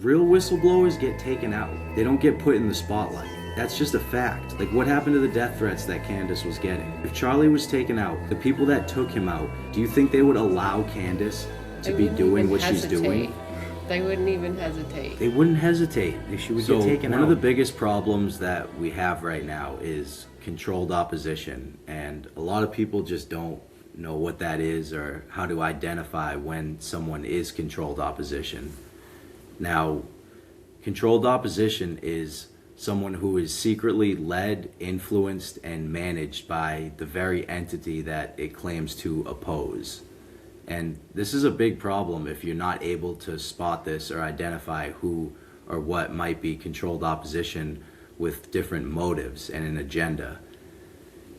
Real whistleblowers get taken out. They don't get put in the spotlight. That's just a fact. Like, what happened to the death threats that Candace was getting? If Charlie was taken out, the people that took him out, do you think they would allow Candace to be doing what she's doing? They wouldn't even hesitate. They wouldn't hesitate. She would get taken out. One of the biggest problems that we have right now is controlled opposition, and a lot of people just don't know what that is or how to identify when someone is controlled opposition. Now, controlled opposition is someone who is secretly led, influenced, and managed by the very entity that it claims to oppose. And this is a big problem if you're not able to spot this or identify who or what might be controlled opposition with different motives and an agenda.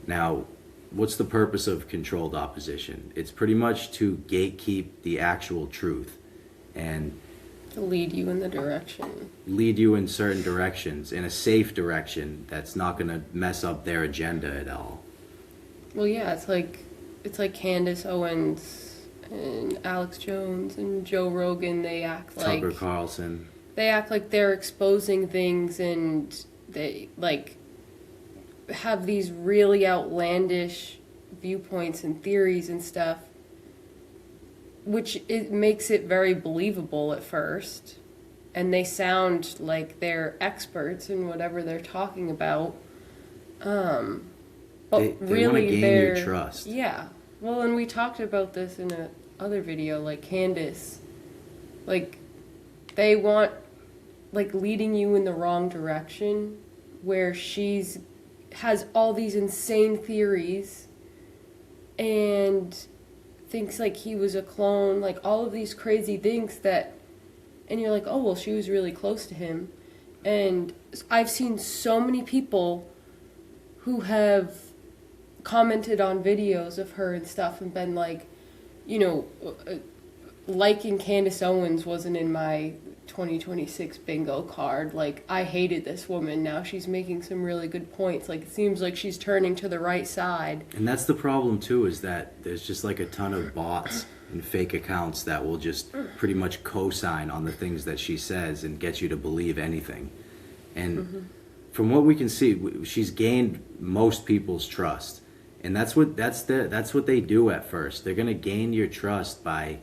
Now, what's the purpose of controlled opposition? It's pretty much to gatekeep the actual truth and to lead you in the direction. Lead you in certain directions, in a safe direction that's not going to mess up their agenda at all. Well, yeah, it's like Candace Owens and Alex Jones and Joe Rogan. They act like Tucker Carlson. They act like they're exposing things, and they like have these really outlandish viewpoints and theories and stuff, which it makes it very believable at first, and they sound like they're experts in whatever they're talking about. But they really, want to gain your trust. Yeah. Well, and we talked about this in a other video, like Candace, like they want like leading you in the wrong direction, where has all these insane theories and thinks like he was a clone, like all of these crazy things and you're like, oh, well, she was really close to him. And I've seen so many people who have commented on videos of her and stuff and been like, liking Candace Owens wasn't in my 2026 bingo card. Like, I hated this woman. Now she's making some really good points. Like, it seems like she's turning to the right side. And that's the problem, too, is that there's just like a ton of bots and fake accounts that will just pretty much co-sign on the things that she says and get you to believe anything. And from what we can see, she's gained most people's trust. And that's what they do at first. They're going to gain your trust by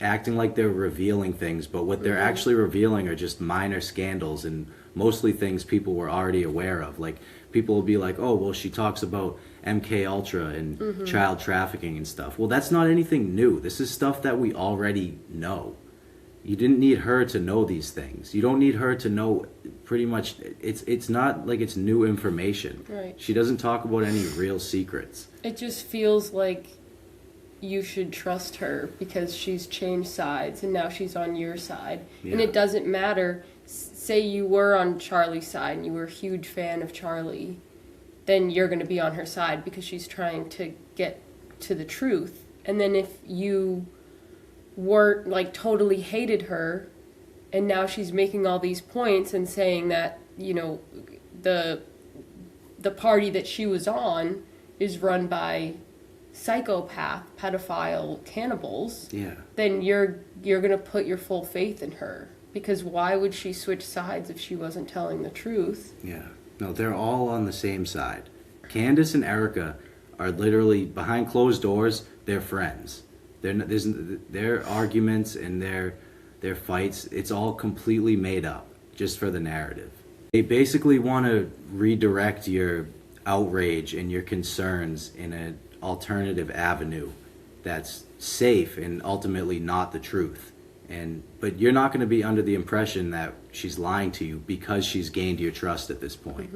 acting like they're revealing things, but what they're actually revealing are just minor scandals and mostly things people were already aware of. Like, people will be like, oh, well, she talks about MK Ultra and child trafficking and stuff. Well, that's not anything new. This is stuff that we already know. You didn't need her to know these things. You don't need her to know pretty much. It's not like it's new information. Right. She doesn't talk about any real secrets. It just feels like you should trust her because she's changed sides and now she's on your side. Yeah. And it doesn't matter. Say you were on Charlie's side and you were a huge fan of Charlie, then you're going to be on her side because she's trying to get to the truth. And then if you were like totally hated her and now she's making all these points and saying that, the party that she was on is run by psychopath, pedophile, cannibals, then you're going to put your full faith in her. Because why would she switch sides if she wasn't telling the truth? Yeah. No, they're all on the same side. Candace and Erica are literally, behind closed doors, they're friends. Their arguments and their fights, it's all completely made up just for the narrative. They basically want to redirect your outrage and your concerns in an alternative avenue that's safe and ultimately not the truth. But you're not going to be under the impression that she's lying to you because she's gained your trust at this point.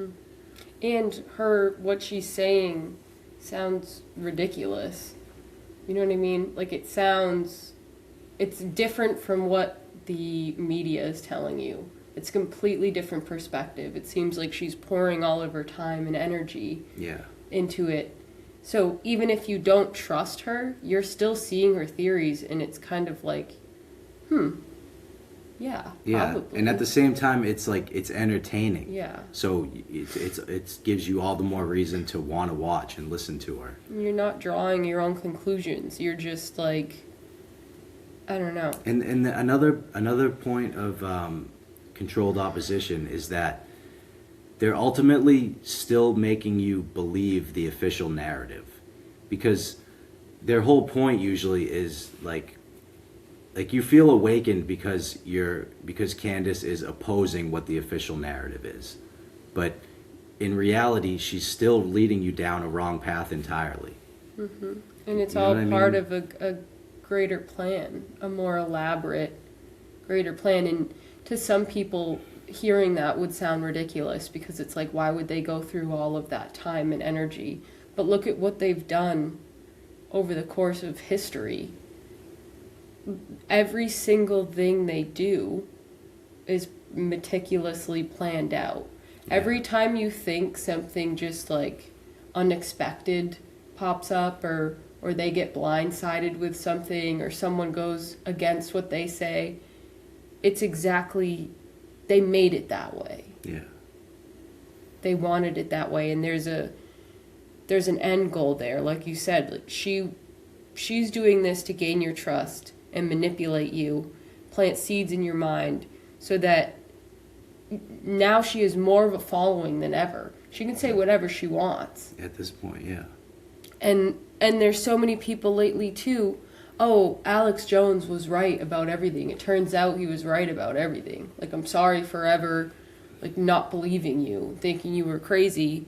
And what she's saying sounds ridiculous. You know what I mean? Like, it's different from what the media is telling you. It's a completely different perspective. It seems like she's pouring all of her time and energy into it. So even if you don't trust her, you're still seeing her theories, and it's kind of like, yeah, probably. And at the same time, it's like, it's entertaining. Yeah. So it gives you all the more reason to want to watch and listen to her. You're not drawing your own conclusions. You're just like, I don't know. And another point of controlled opposition is that they're ultimately still making you believe the official narrative, because their whole point usually is like you feel awakened because Candace is opposing what the official narrative is, but in reality she's still leading you down a wrong path entirely. Mm-hmm. And it's all part of a greater plan, a more elaborate greater plan. And to some people, hearing that would sound ridiculous, because it's like, why would they go through all of that time and energy? But look at what they've done over the course of history. Every single thing they do is meticulously planned out. Yeah. Every time you think something just like unexpected pops up, or they get blindsided with something, or someone goes against what they say, it's exactly, they made it that way. Yeah. They wanted it that way, and there's an end goal there. Like you said, like she's doing this to gain your trust and manipulate you, plant seeds in your mind, so that now she has more of a following than ever. She can say whatever she wants. At this point, yeah. And there's so many people lately too. Oh, Alex Jones was right about everything. It turns out he was right about everything. Like, I'm sorry for ever, like, not believing you, thinking you were crazy.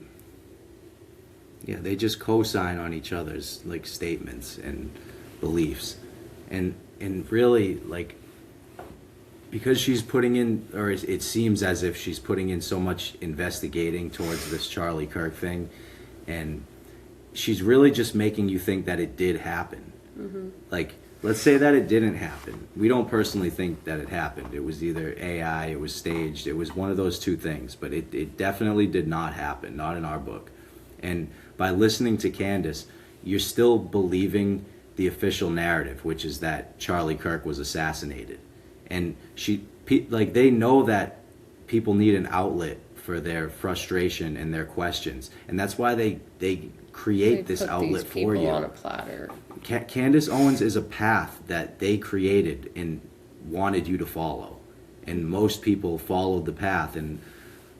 Yeah, they just co-sign on each other's like statements and beliefs, and really, like, because she's putting in, or it seems as if she's putting in so much investigating towards this Charlie Kirk thing, and she's really just making you think that it did happen. Mm-hmm. Like, let's say that it didn't happen. We don't personally think that it happened. It was either AI, it was staged, it was one of those two things, but it definitely did not happen, not in our book. And by listening to Candace, you're still believing the official narrative, which is that Charlie Kirk was assassinated. And they know that people need an outlet for their frustration and their questions, and that's why they create this outlet for you. On a platter. Candace Owens is a path that they created and wanted you to follow, and most people followed the path and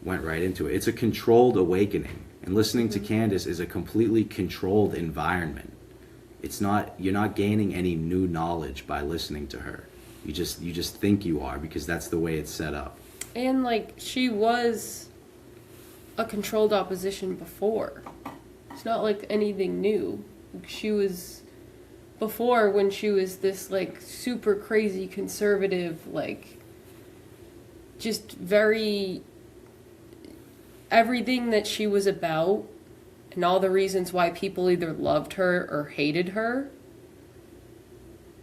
went right into it. It's a controlled awakening, and listening to Candace is a completely controlled environment. You're not gaining any new knowledge by listening to her. You just think you are, because that's the way it's set up. And like, she was a controlled opposition before. It's not like anything new. She was before, when she was this like super crazy conservative, like just very, everything that she was about and all the reasons why people either loved her or hated her,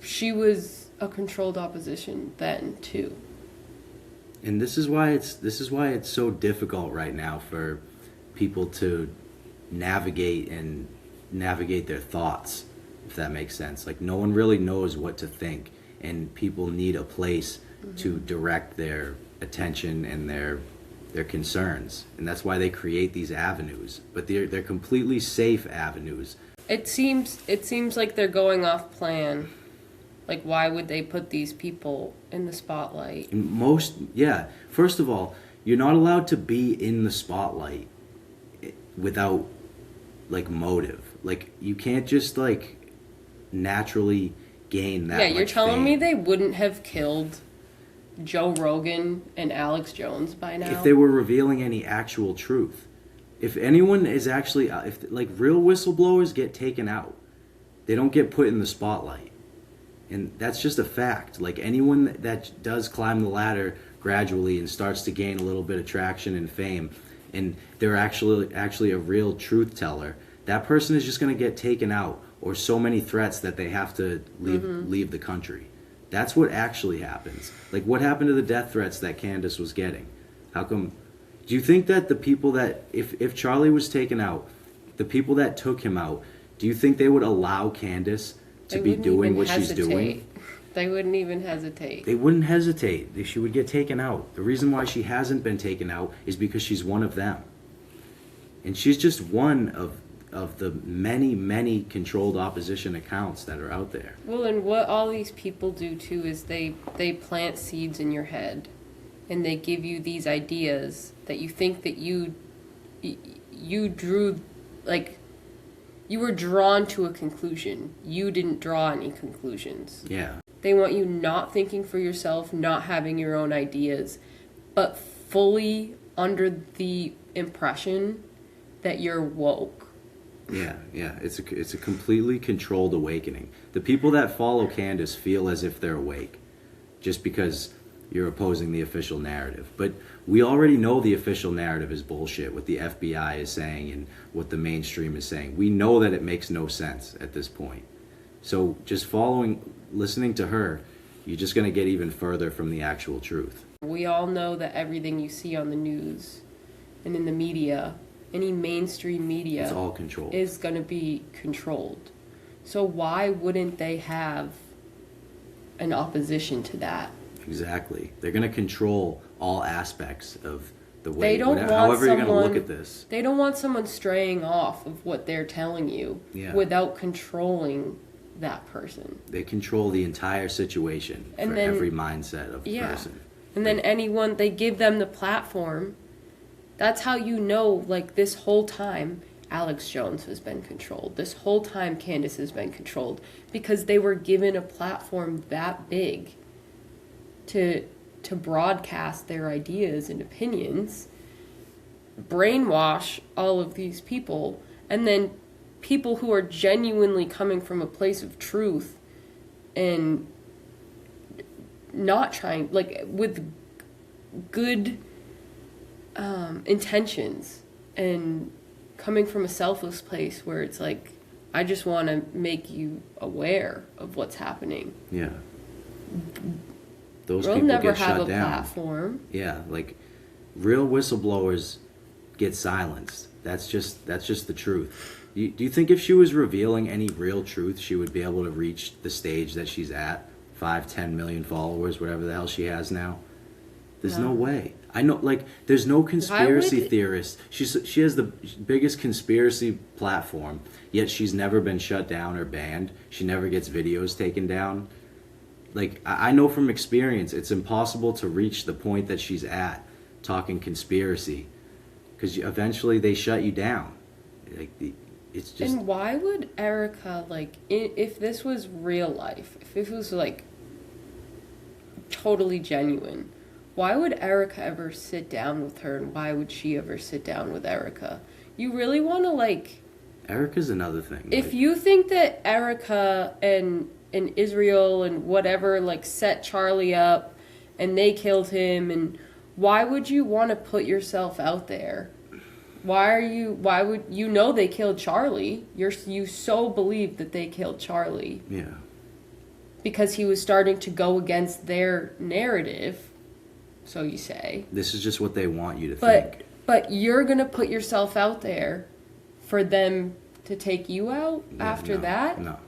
she was a controlled opposition then too. And this is why it's so difficult right now for people to navigate their thoughts, if that makes sense. Like, no one really knows what to think, and people need a place to direct their attention and their concerns, and that's why they create these avenues. But they're completely safe avenues. It seems like they're going off plan. Like, why would they put these people in the spotlight? First of all, you're not allowed to be in the spotlight without like motive. Like, you can't just like naturally gain that. Yeah, you're telling fame. me they wouldn't have killed Joe Rogan and Alex Jones by now if they were revealing any actual truth. If anyone is actually, if like real whistleblowers get taken out, they don't get put in the spotlight. And that's just a fact. Like, anyone that does climb the ladder gradually and starts to gain a little bit of traction and fame, and they're actually a real truth teller, that person is just going to get taken out, or so many threats that they have to leave the country. That's what actually happens. Like, what happened to the death threats that Candace was getting? How come? Do you think that the people that, if Charlie was taken out, the people that took him out, do you think they would allow Candace to be doing what she's doing? They wouldn't even hesitate. They wouldn't hesitate. She would get taken out. The reason why she hasn't been taken out is because she's one of them. And she's just one of of the many, many controlled opposition accounts that are out there. Well, and what all these people do too is they plant seeds in your head, and they give you these ideas that you think that you drew, like, you were drawn to a conclusion. You didn't draw any conclusions. Yeah. They want you not thinking for yourself, not having your own ideas, but fully under the impression that you're woke. Yeah. It's a completely controlled awakening. The people that follow Candace feel as if they're awake, just because you're opposing the official narrative. But we already know the official narrative is bullshit, what the FBI is saying and what the mainstream is saying. We know that it makes no sense at this point. So just listening to her, you're just going to get even further from the actual truth. We all know that everything you see on the news and in the media, any mainstream media, it's all controlled, is going to be controlled. So why wouldn't they have an opposition to that? Exactly. They're going to control all aspects of the way, They don't want however you're going to someone- look at this. They don't want someone straying off of what they're telling you without controlling that person. They control the entire situation And for then- every mindset of the person. And then anyone, they give them the platform. That's how you know, like, this whole time, Alex Jones has been controlled. This whole time, Candace has been controlled. Because they were given a platform that big to broadcast their ideas and opinions, brainwash all of these people, and then people who are genuinely coming from a place of truth and not trying, like, with good intentions and coming from a selfless place where it's like, I just want to make you aware of what's happening. Yeah. Those We'll people never get have shut a down. platform. Yeah, like real whistleblowers get silenced. That's just the truth. Do you think if she was revealing any real truth, she would be able to reach the stage that she's at? 5-10 million followers, whatever the hell she has now. There's no way. I know, like, there's no conspiracy theorist. She has the biggest conspiracy platform, yet she's never been shut down or banned. She never gets videos taken down. Like, I know from experience, it's impossible to reach the point that she's at talking conspiracy, because eventually they shut you down. Like, it's just. And why would Erica, like, if this was real life, if it was, like, totally genuine, why would Erica ever sit down with her, and why would she ever sit down with Erica? You really want to, like... Erica's another thing. If like, you think that Erica and Israel and whatever, like, set Charlie up and they killed him, and why would you want to put yourself out there? Why would you know they killed Charlie? You so believe that they killed Charlie. Yeah. Because he was starting to go against their narrative, so you say. This is just what they want you to think. But you're going to put yourself out there for them to take you out after that? No.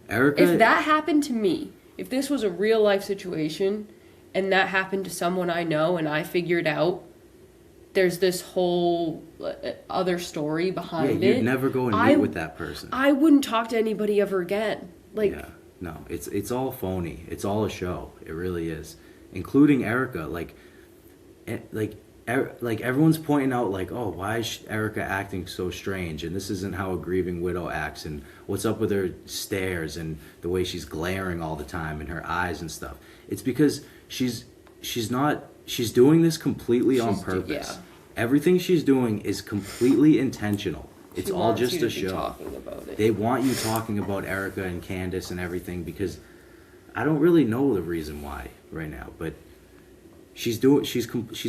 Erica... If that happened to me, if this was a real life situation and that happened to someone I know and I figured out there's this whole other story behind it. You'd never go and meet with that person. I wouldn't talk to anybody ever again. Like, yeah, no, it's all phony. It's all a show. It really is, including Erica. Like everyone's pointing out, like, oh, why is Erica acting so strange? And this isn't how a grieving widow acts. And what's up with her stares and the way she's glaring all the time and her eyes and stuff? It's because she's doing this completely on purpose. Everything she's doing is completely intentional. It's all just a show. They want you talking about Erica and Candace and everything because I don't really know the reason why right now, but she's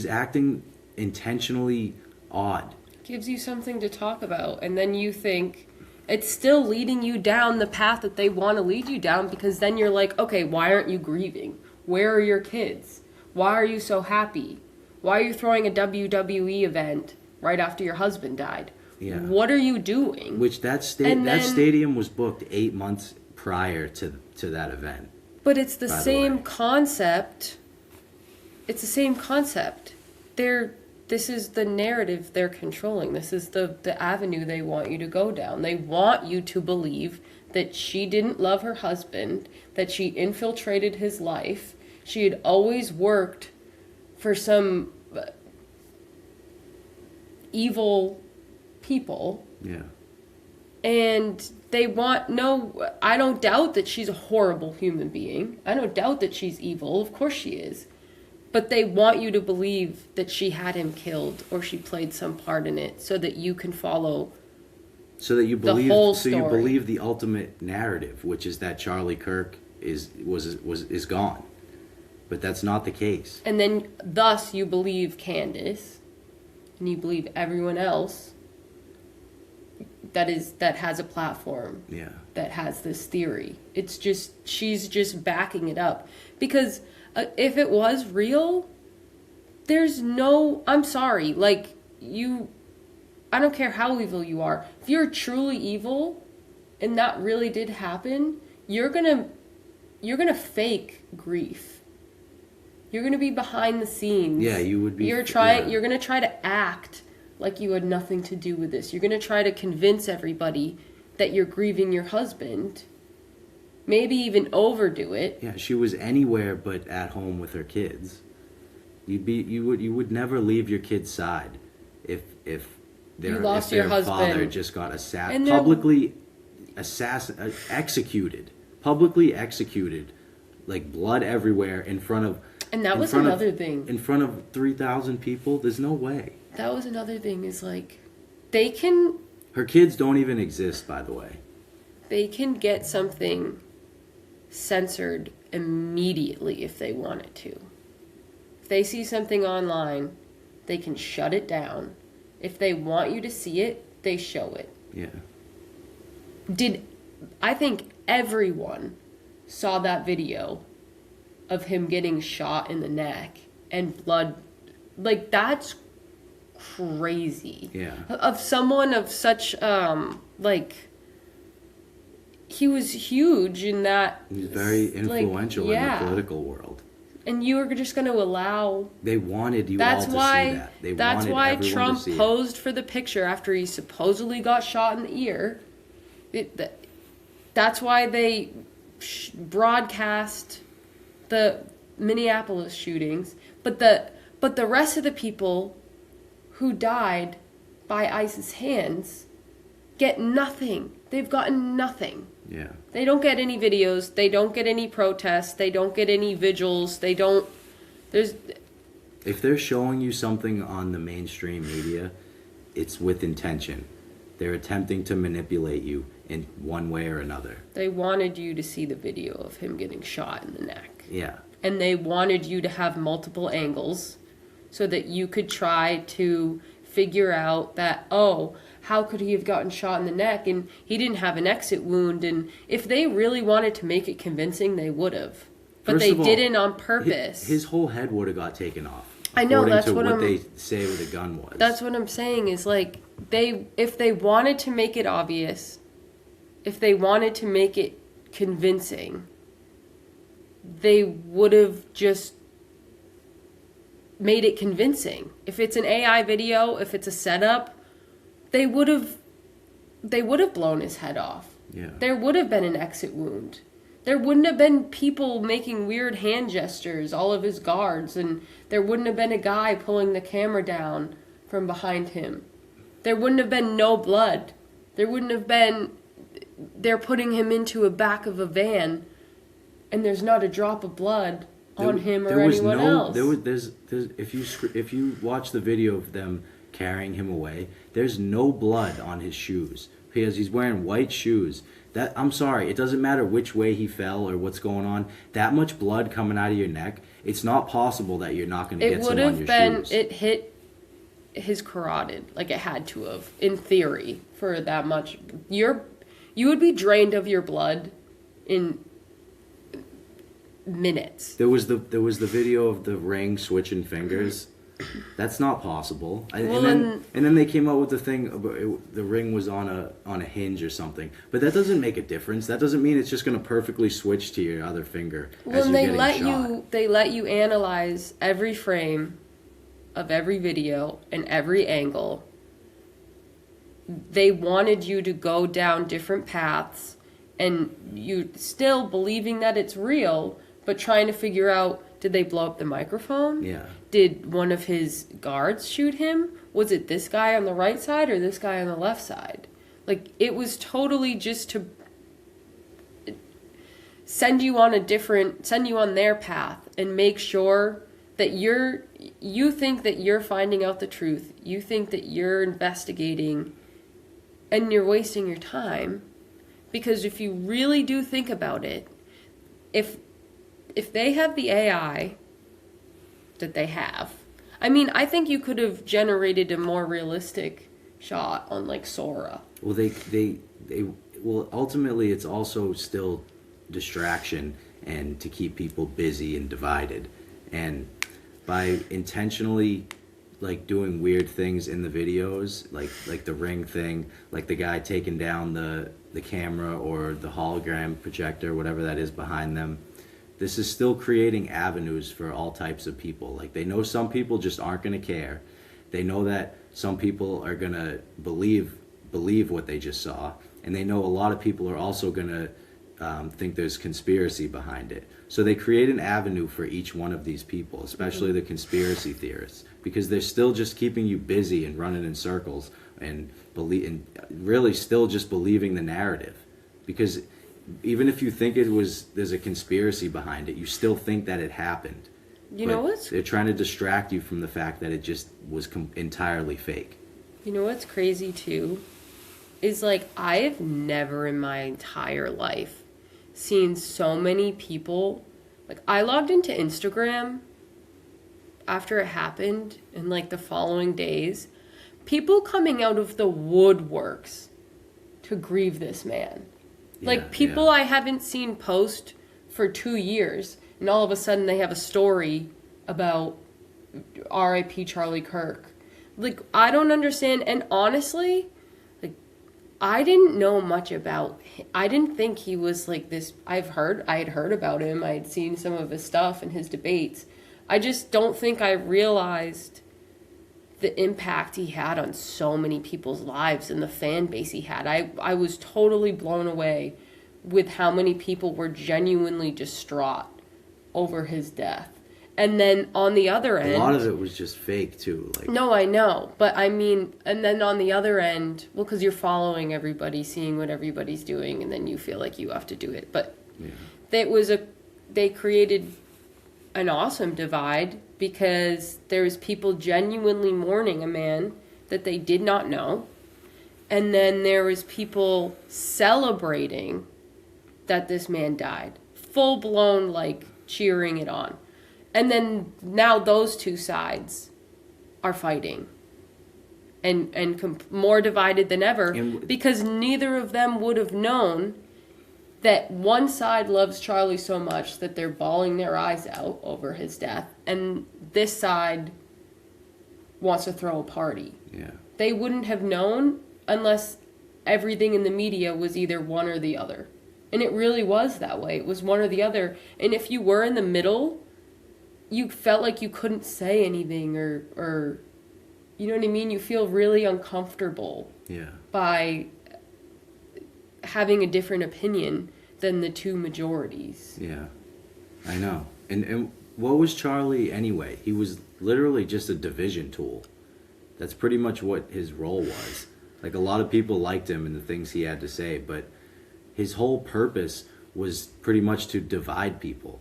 acting intentionally odd. Gives you something to talk about, and then you think it's still leading you down the path that they want to lead you down, because then you're like, okay, why aren't you grieving? Where are your kids? Why are you so happy? Why are you throwing a WWE event right after your husband died? Yeah. What are you doing? Which that stadium was booked 8 months prior to that event. But it's the same concept. It's the same concept. They're this is the narrative they're controlling. This is the avenue they want you to go down. They want you to believe that she didn't love her husband, that she infiltrated his life. She had always worked for some evil people. Yeah. And they want, no, I don't doubt that she's a horrible human being. I don't doubt that she's evil. Of course she is. But they want you to believe that she had him killed or she played some part in it so that you can follow so that you believe the whole so story. you believe the ultimate narrative, which is that Charlie Kirk is gone. But that's not the case. And then thus you believe Candace and you believe everyone else that has a platform. Yeah. That has this theory. It's just, she's just backing it up. Because if it was real, there's no, I'm sorry, like, I don't care how evil you are. If you're truly evil and that really did happen, you're gonna fake grief. You're gonna be behind the scenes. Yeah, you would be. You're gonna try to act like you had nothing to do with this. You're gonna try to convince everybody that you're grieving your husband. Maybe even overdo it. Yeah, she was anywhere but at home with her kids. You would never leave your kid's side if their father just got publicly executed, like blood everywhere in front of. And that was another thing. In front of 3,000 people, there's no way. That was another thing. Is like, they can. Her kids don't even exist, by the way. They can get something censored immediately if they wanted to. If they see something online, they can shut it down. If they want you to see it, they show it. Yeah. I think everyone saw that video of him getting shot in the neck and blood. Like, that's crazy. Yeah. Of someone of such, he was huge in that. He's very influential in the political world. And you were just going to allow. They wanted you all to see that. That's why Trump posed for the picture after he supposedly got shot in the ear. That's why they broadcast the Minneapolis shootings. But the rest of the people who died by ISIS hands get nothing. They've gotten nothing. Yeah. They don't get any videos. They don't get any protests. They don't get any vigils. If they're showing you something on the mainstream media, it's with intention. They're attempting to manipulate you in one way or another. They wanted you to see the video of him getting shot in the neck. Yeah. And they wanted you to have multiple angles so that you could try to figure out that, how could he have gotten shot in the neck? And he didn't have an exit wound. And if they really wanted to make it convincing, they would have. But they didn't on purpose. His whole head would have got taken off. I know, that's what they say the gun was. That's what I'm saying is, like, if they wanted to make it obvious, if they wanted to make it convincing, they would have just made it convincing. If it's an AI video, if it's a setup, they would have blown his head off. Yeah. There would have been an exit wound. There wouldn't have been people making weird hand gestures, all of his guards, and there wouldn't have been a guy pulling the camera down from behind him. There wouldn't have been no blood. There wouldn't have been, they're putting him into a back of a van, and there's not a drop of blood on him or anyone else. If you watch the video of them carrying him away, there's no blood on his shoes because he's wearing white shoes. I'm sorry, it doesn't matter which way he fell or what's going on. That much blood coming out of your neck, it's not possible that you're not going to get some on your shoes. It hit his carotid, like it had to have, in theory, for that much. You would be drained of your blood in minutes. There was the video of the ring switching fingers. That's not possible. And then they came out with the thing about the ring was on a hinge or something. But that doesn't make a difference. That doesn't mean it's just going to perfectly switch to your other finger as you're getting shot. They let you analyze every frame of every video and every angle. They wanted you to go down different paths, and you still believing that it's real, but trying to figure out, did they blow up the microphone? Yeah. Did one of his guards shoot him? Was it this guy on the right side or this guy on the left side? Like, it was totally just to send you on their path and make sure that you think that you're finding out the truth. You think that you're investigating, and you're wasting your time. Because if you really do think about it, if they have the AI that they have, I mean, I think you could have generated a more realistic shot on, like, Sora. Well, well, ultimately, it's also still distraction and to keep people busy and divided. And by intentionally, like, doing weird things in the videos, like the ring thing, like the guy taking down the camera or the hologram projector, whatever that is behind them, this is still creating avenues for all types of people. Like, they know some people just aren't going to care. They know that some people are going to believe what they just saw, and they know a lot of people are also going to think there's conspiracy behind it. So they create an avenue for each one of these people, especially the conspiracy theorists, because they're still just keeping you busy and running in circles and really still just believing the narrative. Because even if you think there's a conspiracy behind it, you still think that it happened. You know what's... They're trying to distract you from the fact that it just was entirely fake. You know what's crazy too? Is, like, I have never in my entire life seen so many people. Like, I logged into Instagram after it happened, and, like, the following days, people coming out of the woodworks to grieve this man. Like, people I haven't seen post for 2 years, and all of a sudden they have a story about R.I.P. Charlie Kirk. Like, I don't understand. And honestly, like, I didn't know much about him. I didn't think he was like this. I had heard about him. I had seen some of his stuff and his debates. I just don't think I realized the impact he had on so many people's lives and the fan base he had. I was totally blown away with how many people were genuinely distraught over his death. And then on the other end... A lot of it was just fake, too. Like, no, I know. But I mean, and then on the other end, well, because you're following everybody, seeing what everybody's doing, and then you feel like you have to do it. But they created an awesome divide, because there's people genuinely mourning a man that they did not know. And then there was people celebrating that this man died. Full-blown, like, cheering it on. And then now those two sides are fighting. And more divided than ever, because neither of them would have known that one side loves Charlie so much that they're bawling their eyes out over his death, and this side wants to throw a party. Yeah. They wouldn't have known unless everything in the media was either one or the other. And it really was that way. It was one or the other. And if you were in the middle, you felt like you couldn't say anything, or you know what I mean? You feel really uncomfortable by having a different opinion than the two majorities. Yeah, I know. And what was Charlie anyway? He was literally just a division tool. That's pretty much what his role was. Like, a lot of people liked him and the things he had to say, but his whole purpose was pretty much to divide people.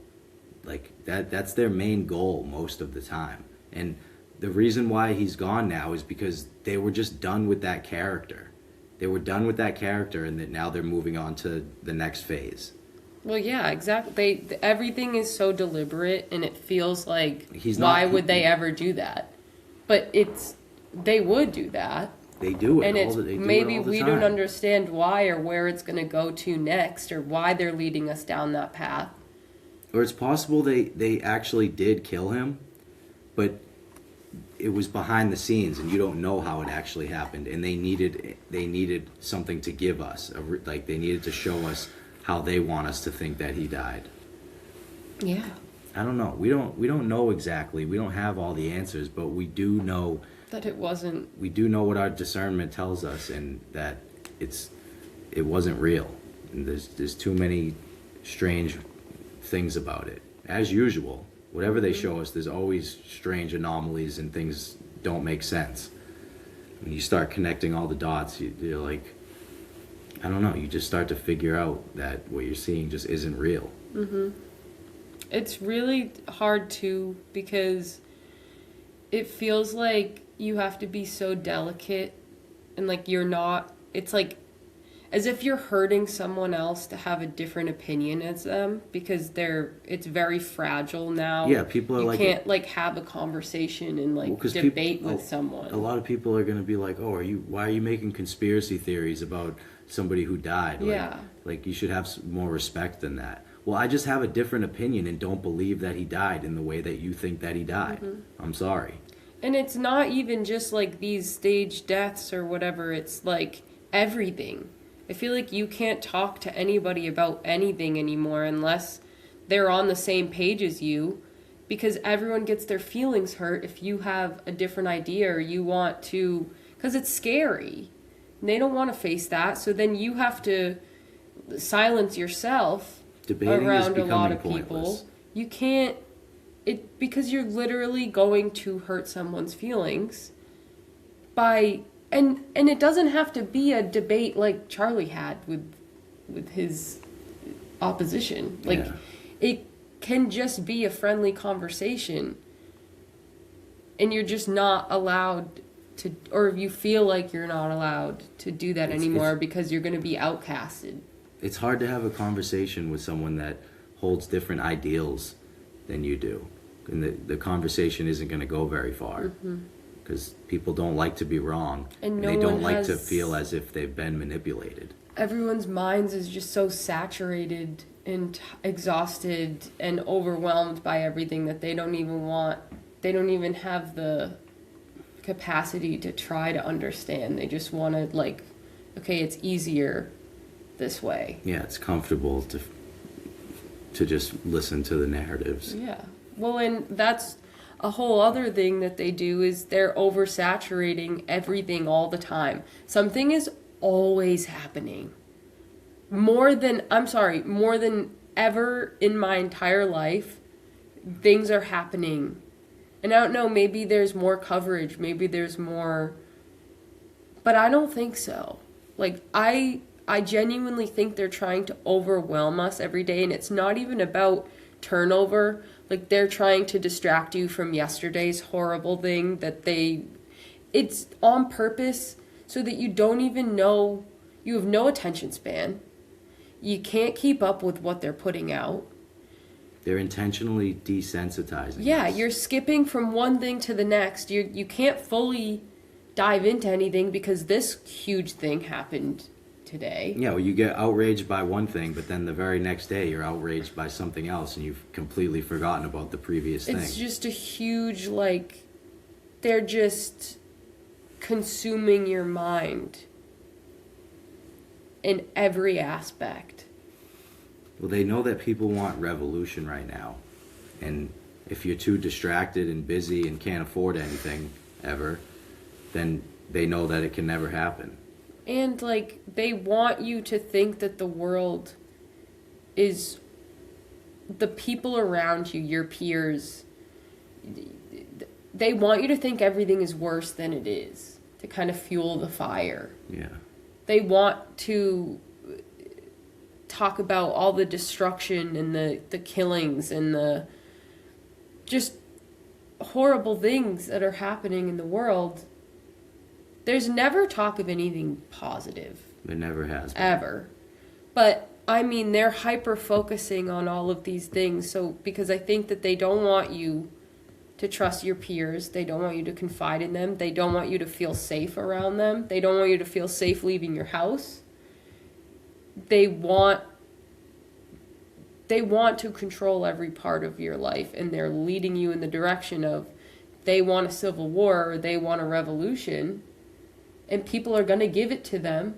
Like, that's their main goal most of the time. And the reason why he's gone now is because they were just done with that character. They were done with that character, and that now they're moving on to the next phase. Well, yeah, exactly. Everything is so deliberate, and it feels like, why would they ever do that? But they would do that. They do it. And maybe we don't understand why, or where it's going to go to next, or why they're leading us down that path. Or it's possible they actually did kill him, but it was behind the scenes, and you don't know how it actually happened. And they needed something to give us, like, they needed to show us how they want us to think that he died. Yeah. I don't know. We don't know exactly. We don't have all the answers, but we do know That it wasn't. we do know what our discernment tells us, and that it wasn't real. And there's too many strange things about it. As usual, whatever they show us, there's always strange anomalies and things don't make sense. When you start connecting all the dots, you're like, I don't know, you just start to figure out that what you're seeing just isn't real. It's really hard too, because it feels like you have to be so delicate, and like you're not. It's like as if you're hurting someone else to have a different opinion as them, because it's very fragile now. Yeah, people are you like, can't like have a conversation and like debate with someone. A lot of people are going to be like, oh, why are you making conspiracy theories about somebody who died? Yeah. Like you should have more respect than that. Well, I just have a different opinion and don't believe that he died in the way that you think that he died. I'm sorry. And it's not even just like these staged deaths or whatever. It's like everything. I feel like you can't talk to anybody about anything anymore unless they're on the same page as you, because everyone gets their feelings hurt if you have a different idea or you want to, because it's scary. And they don't want to face that, so then you have to silence yourself Debating around is a lot becoming of people. pointless. You can't, because you're literally going to hurt someone's feelings by. And it doesn't have to be a debate like Charlie had with his opposition. Like, Yeah. It can just be a friendly conversation. And you're just not allowed to, or you feel like you're not allowed to do that anymore because you're going to be outcasted. It's hard to have a conversation with someone that holds different ideals than you do. And the conversation isn't going to go very far. Because people don't like to be wrong, and they don't like to feel as if they've been manipulated. Everyone's minds is just so saturated and exhausted and overwhelmed by everything that they don't even have the capacity to try to understand. They just want to, like, okay, it's easier this way. Yeah, it's comfortable to just listen to the narratives. Yeah. Well, and that's a whole other thing that they do is they're oversaturating everything all the time. Something is always happening. More than ever in my entire life, things are happening. And I don't know, maybe there's more coverage, maybe there's more, but I don't think so. Like, I genuinely think they're trying to overwhelm us every day, and it's not even about turnover. Like, they're trying to distract you from yesterday's horrible thing it's on purpose so that you don't even know, you have no attention span. You can't keep up with what they're putting out. They're intentionally desensitizing Yeah, us. you're skipping from one thing to the next. You can't fully dive into anything because this huge thing happened today. Yeah, well, you get outraged by one thing, but then the very next day you're outraged by something else, and you've completely forgotten about the previous thing. It's just a huge, like, they're just consuming your mind in every aspect. Well, they know that people want revolution right now, and if you're too distracted and busy and can't afford anything ever, then they know that it can never happen. And, like, they want you to think that the world is the people around you, your peers. They want you to think everything is worse than it is, to kind of fuel the fire. Yeah. They want to talk about all the destruction and the killings and the just horrible things that are happening in the world. There's never talk of anything positive. It never has been. Ever. But, I mean, they're hyper-focusing on all of these things. So, because I think that they don't want you to trust your peers. They don't want you to confide in them. They don't want you to feel safe around them. They don't want you to feel safe leaving your house. They want to control every part of your life, and they're leading you in the direction of they want a civil war or they want a revolution. And people are going to give it to them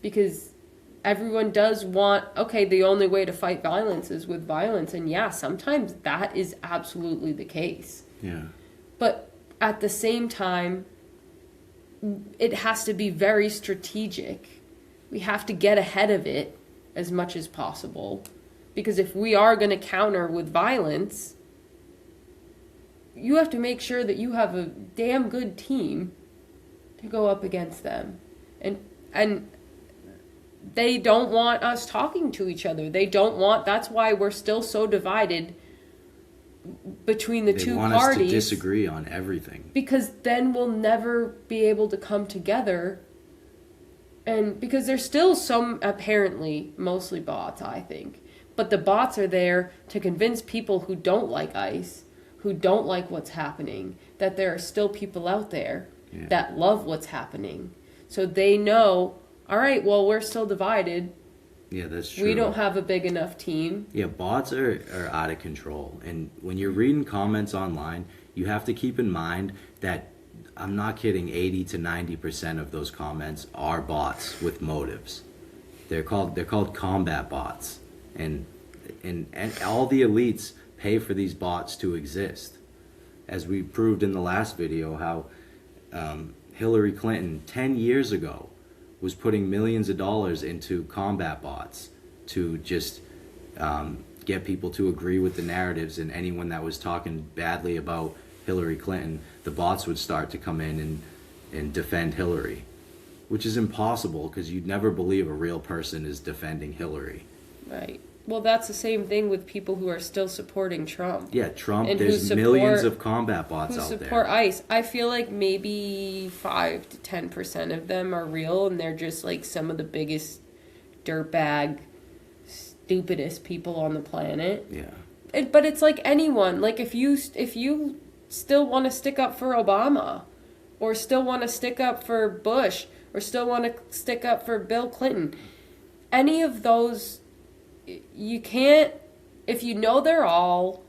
because everyone does want, okay, the only way to fight violence is with violence. And yeah, sometimes that is absolutely the case. Yeah. But at the same time, it has to be very strategic. We have to get ahead of it as much as possible. Because if we are going to counter with violence, you have to make sure that you have a damn good team to go up against them. And they don't want us talking to each other. That's why we're still so divided between the two parties. They want us to disagree on everything. Because then we'll never be able to come together. And because there's still some, apparently, mostly bots, I think. But the bots are there to convince people who don't like ICE, who don't like what's happening, that there are still people out there that love what's happening. So they know, all right, well, we're still divided. Yeah, that's true. We don't have a big enough team. Yeah, bots are out of control. And when you're reading comments online, you have to keep in mind that, I'm not kidding, 80 to 90% of those comments are bots with motives. They're called combat bots. And all the elites pay for these bots to exist. As we proved in the last video, how Hillary Clinton 10 years ago was putting millions of dollars into combat bots to just get people to agree with the narratives, and anyone that was talking badly about Hillary Clinton, the bots would start to come in and defend Hillary, which is impossible because you'd never believe a real person is defending Hillary. Right. Well, that's the same thing with people who are still supporting Trump. Yeah, Trump, and there's millions of combat bots out there. Who support ICE. I feel like maybe 5 to 10% of them are real, and they're just like some of the biggest dirtbag, stupidest people on the planet. Yeah. But it's like anyone. Like if you still want to stick up for Obama, or still want to stick up for Bush, or still want to stick up for Bill Clinton, any of those... You can't, if you know they're all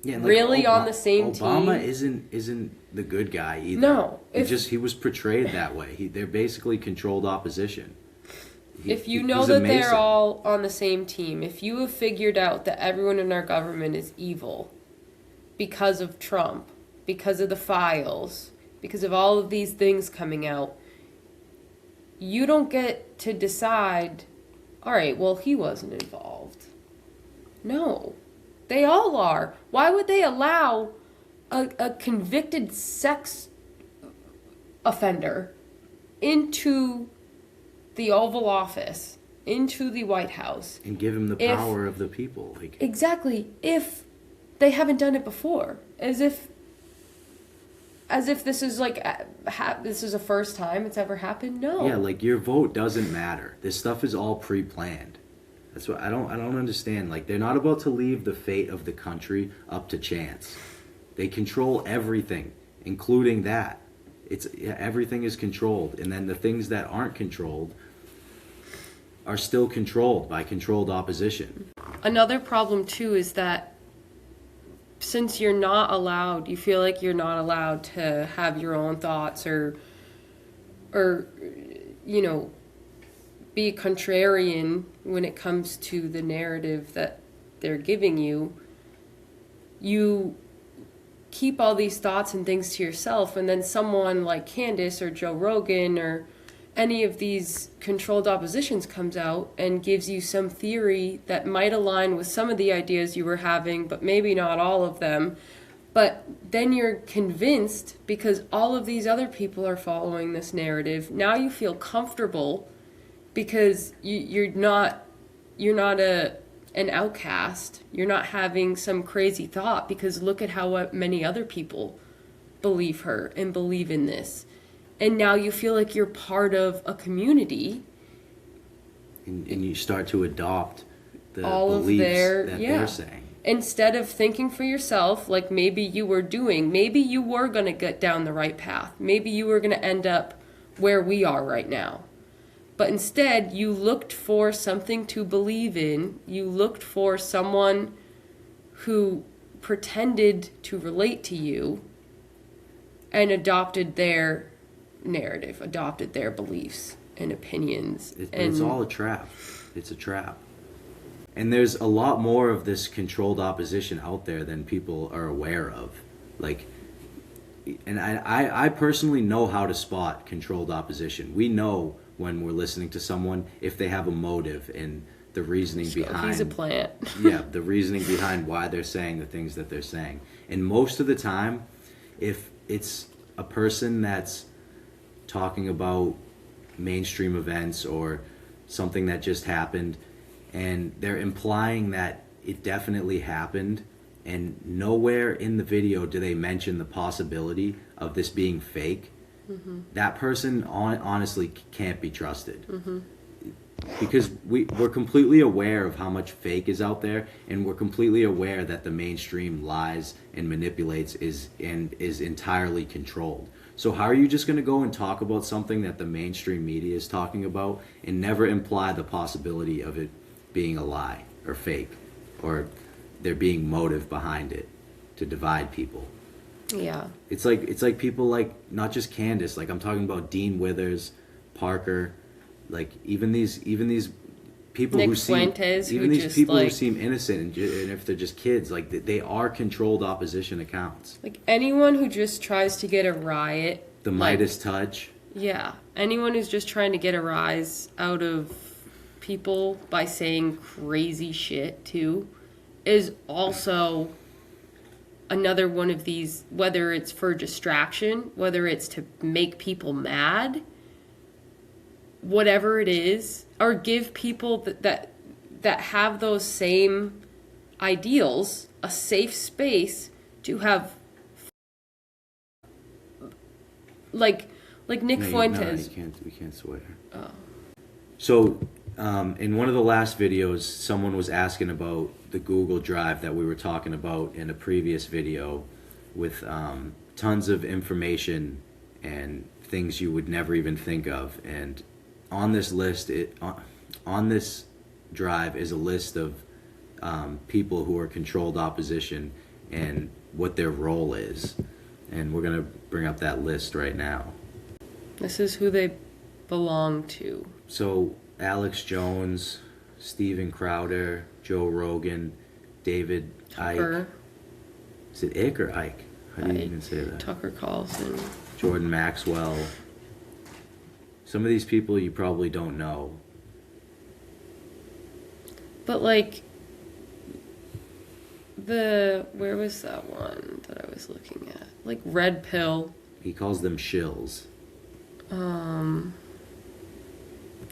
really on the same team. Obama isn't the good guy either. No, he was portrayed that way. They're basically controlled opposition. If you know that they're all on the same team, if you have figured out that everyone in our government is evil because of Trump, because of the files, because of all of these things coming out, you don't get to decide, all right, well, he wasn't involved. No, they all are. Why would they allow a convicted sex offender into the Oval Office, into the White House? And give him the power of the people. Exactly. If they haven't done it before. As if this is like, this is the first time it's ever happened? No. Yeah, like your vote doesn't matter. This stuff is all pre-planned. That's what I don't understand. Like, they're not about to leave the fate of the country up to chance. They control everything, including that. Everything is controlled, and then the things that aren't controlled are still controlled by controlled opposition. Another problem too is that since you're not allowed, you feel like you're not allowed to have your own thoughts or you know, be a contrarian when it comes to the narrative that they're giving you. You keep all these thoughts and things to yourself, and then someone like Candace or Joe Rogan or any of these controlled oppositions comes out and gives you some theory that might align with some of the ideas you were having, but maybe not all of them. But then you're convinced because all of these other people are following this narrative. Now you feel comfortable because you're not an outcast. You're not having some crazy thought because look at how many other people believe her and believe in this. And now you feel like you're part of a community. And you start to adopt the all beliefs that they're saying. Instead of thinking for yourself, like maybe you were doing, maybe you were going to get down the right path. Maybe you were going to end up where we are right now. But instead, you looked for something to believe in. You looked for someone who pretended to relate to you and adopted their narrative, adopted their beliefs. and opinions. It's all a trap. It's a trap. And there's a lot more of this controlled opposition out there than people are aware of. Like, and I personally know how to spot controlled opposition. We know when we're listening to someone if they have a motive and the reasoning behind. He's a plant. Yeah, the reasoning behind why they're saying the things that they're saying. And most of the time, if it's a person that's talking about mainstream events or something that just happened, and they're implying that it definitely happened, and nowhere in the video do they mention the possibility of this being fake, that person honestly can't be trusted. Because we're completely aware of how much fake is out there, and we're completely aware that the mainstream lies and manipulates is entirely controlled. So how are you just going to go and talk about something that the mainstream media is talking about and never imply the possibility of it being a lie or fake, or there being motive behind it to divide people? Yeah. It's like people like, not just Candace, like I'm talking about Dean Withers, Parker, like even these people Nick who seem Fuentes, even who these just, people like, who seem innocent, and if they're just kids, like they are controlled opposition accounts. Like anyone who just tries to get a riot. The Midas touch. Yeah. Anyone who's just trying to get a rise out of people by saying crazy shit too is also another one of these, whether it's for distraction, whether it's to make people mad, whatever it is, or give people that have those same ideals a safe space to have, like Nick Fuentes. No, we can't swear. Oh. So, in one of the last videos, someone was asking about the Google Drive that we were talking about in a previous video, with tons of information and things you would never even think of. And on this list, on this drive is a list of people who are controlled opposition and what their role is. And we're gonna bring up that list right now. This is who they belong to. So Alex Jones, Steven Crowder, Joe Rogan, David Tucker. Icke. Is it Icke or Ike? How do you even say that? Tucker Carlson. Jordan Maxwell. Some of these people you probably don't know. But like where was that one that I was looking at? Like Red Pill. He calls them shills.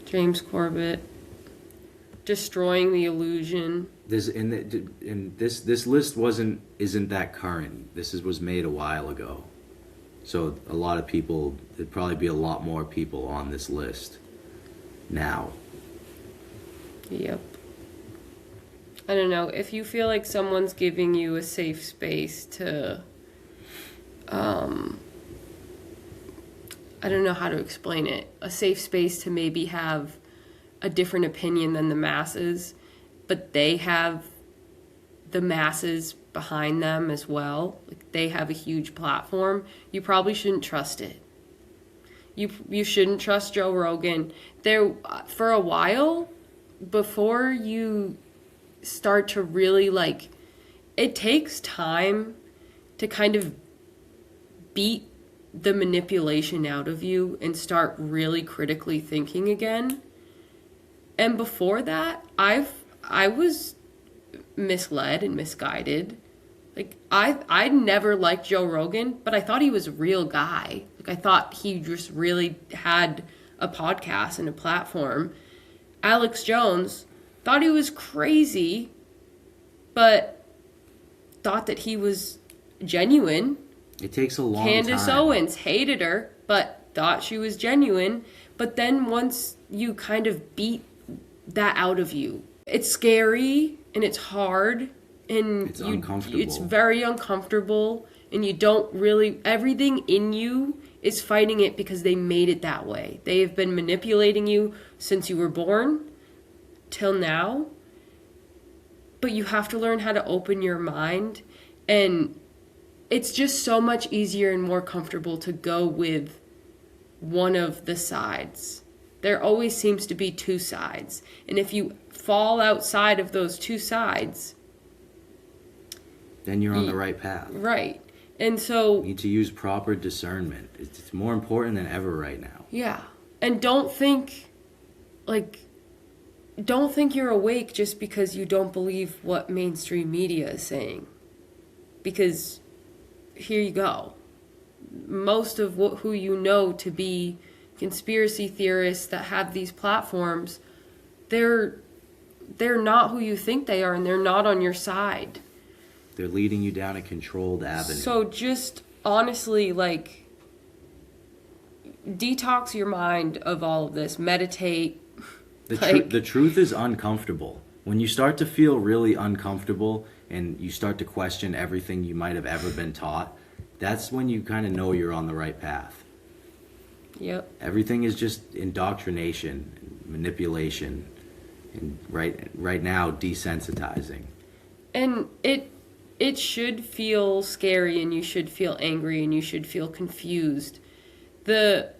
James Corbett. Destroying the Illusion. This list isn't that current. This was made a while ago. So a lot of people, there'd probably be a lot more people on this list now. Yep. I don't know. If you feel like someone's giving you a safe space to, I don't know how to explain it. A safe space to maybe have a different opinion than the masses, but they have the masses behind them as well. Like they have a huge platform. You probably shouldn't trust it. You shouldn't trust Joe Rogan. There for a while, before you start to really like, it takes time to kind of beat the manipulation out of you and start really critically thinking again. And before that, I was misled and misguided. Like I never liked Joe Rogan, but I thought he was a real guy. Like I thought he just really had a podcast and a platform. Alex Jones, thought he was crazy, but thought that he was genuine. It takes a long time. Candace Owens hated her, but thought she was genuine. But then once you kind of beat that out of you, it's scary and it's hard and it's uncomfortable. It's very uncomfortable, and you don't really, everything in you is fighting it because they made it that way. They have been manipulating you since you were born till now. But you have to learn how to open your mind, and it's just so much easier and more comfortable to go with one of the sides. there always seems to be two sides. And if you fall outside of those two sides, then you're on the right path. Right. And so you need to use proper discernment. It's more important than ever right now. Yeah. And don't think you're awake just because you don't believe what mainstream media is saying. Because here you go. Most of who you know to be conspiracy theorists that have these platforms, they're not who you think they are, and they're not on your side. They're leading you down a controlled avenue. So just honestly, like, detox your mind of all of this. Meditate. The truth is uncomfortable. When you start to feel really uncomfortable and you start to question everything you might have ever been taught, that's when you kind of know you're on the right path. Yep. Everything is just indoctrination, manipulation, and right now desensitizing. And it should feel scary, and you should feel angry, and you should feel confused. The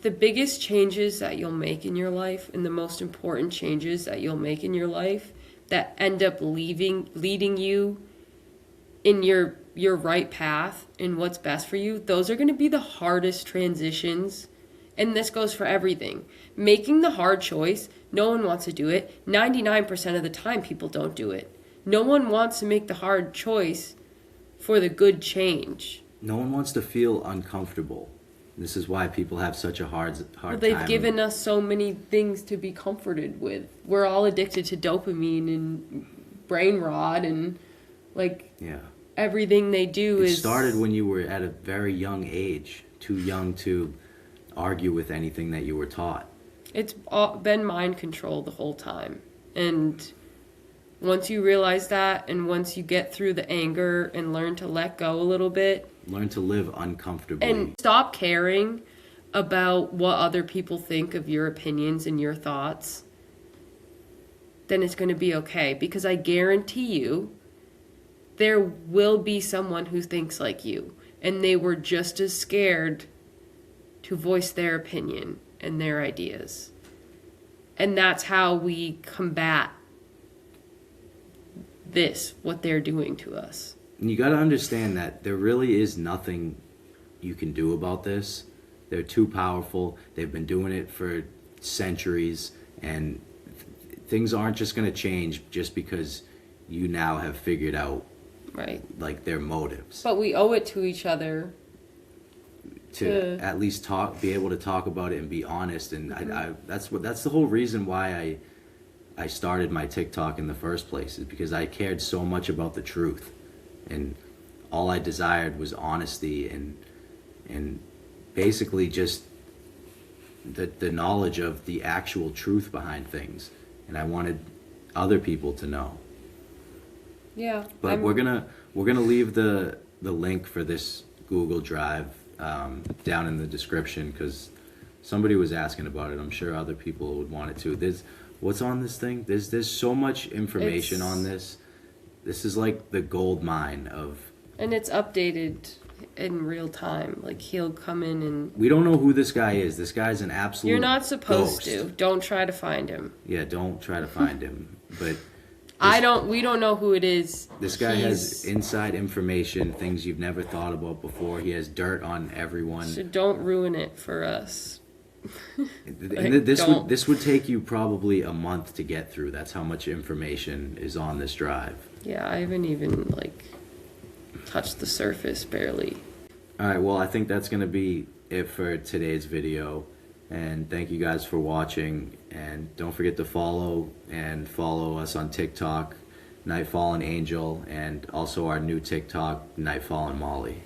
biggest changes that you'll make in your life, and the most important changes that you'll make in your life that end up leading you in your right path and what's best for you, those are going to be the hardest transitions. And this goes for everything. Making the hard choice, no one wants to do it. 99% of the time, people don't do it. No one wants to make the hard choice for the good change. No one wants to feel uncomfortable. This is why people have such a hard They've time. given us so many things to be comforted with. We're all addicted to dopamine and brain rot and everything they do It started when you were at a very young age, too young to argue with anything that you were taught. It's been mind control the whole time. And once you realize that, and once you get through the anger and learn to let go a little bit, learn to live uncomfortably, and stop caring about what other people think of your opinions and your thoughts, then it's going to be okay. Because I guarantee you, there will be someone who thinks like you, and they were just as scared to voice their opinion and their ideas. And that's how we combat what they're doing to us. And you got to understand that there really is nothing you can do about this. They're too powerful. They've been doing it for centuries, and things aren't just going to change just because you now have figured out their motives. But we owe it to each other to at least be able to talk about it and be honest. And that's the whole reason why I started my TikTok in the first place, is because I cared so much about the truth, and all I desired was honesty and basically just the knowledge of the actual truth behind things, and I wanted other people to know. Yeah. But we're gonna leave the link for this Google Drive down in the description, because somebody was asking about it. I'm sure other people would want it too. What's on this thing? There's so much information on this. This is like the gold mine of... And it's updated in real time. Like, he'll come in and... We don't know who this guy is. This guy's an absolute You're not supposed ghost. to. Don't try to find him. Yeah, don't try to find him. But... We don't know who it is. This guy has inside information, things you've never thought about before. He has dirt on everyone. So don't ruin it for us. This would take you probably a month to get through. That's how much information is on this drive. Yeah, I haven't even touched the surface, barely. All right, well, I think that's going to be it for today's video, and thank you guys for watching, and don't forget to follow us on TikTok, Nightfall and Angel, and also our new TikTok, Nightfall and Molly.